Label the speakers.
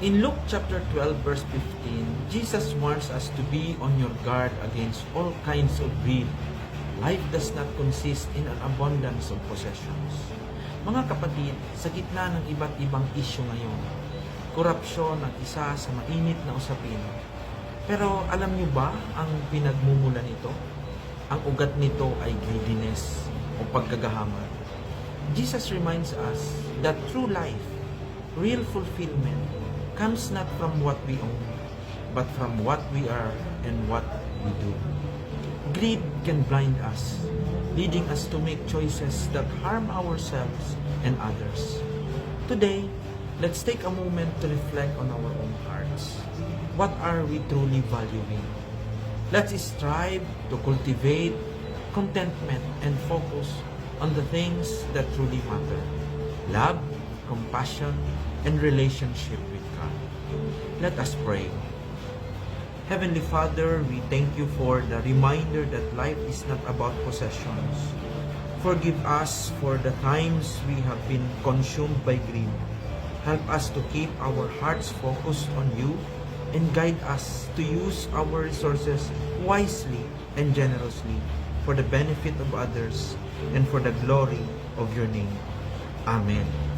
Speaker 1: In Luke chapter 12 verse 15, Jesus warns us to be on your guard against all kinds of greed. Life does not consist in an abundance of possessions. Mga kapatid, sa gitna ng iba't ibang isyu ngayon, korupsyon ang isa sa mainit na usapin. Pero alam niyo ba ang pinagmumulan nito? Ang ugat nito ay greediness o pagkagahaman. Jesus reminds us that true life, real fulfillment, comes not from what we own, but from what we are and what we do. Greed can blind us, leading us to make choices that harm ourselves and others. Today, let's take a moment to reflect on our own hearts. What are we truly valuing? Let's strive to cultivate contentment and focus on the things that truly matter. Love, compassion, and relationship with God. Let us pray. Heavenly Father, we thank you for the reminder that life is not about possessions. Forgive us for the times we have been consumed by greed. Help us to keep our hearts focused on you and guide us to use our resources wisely and generously for the benefit of others and for the glory of your name. Amen.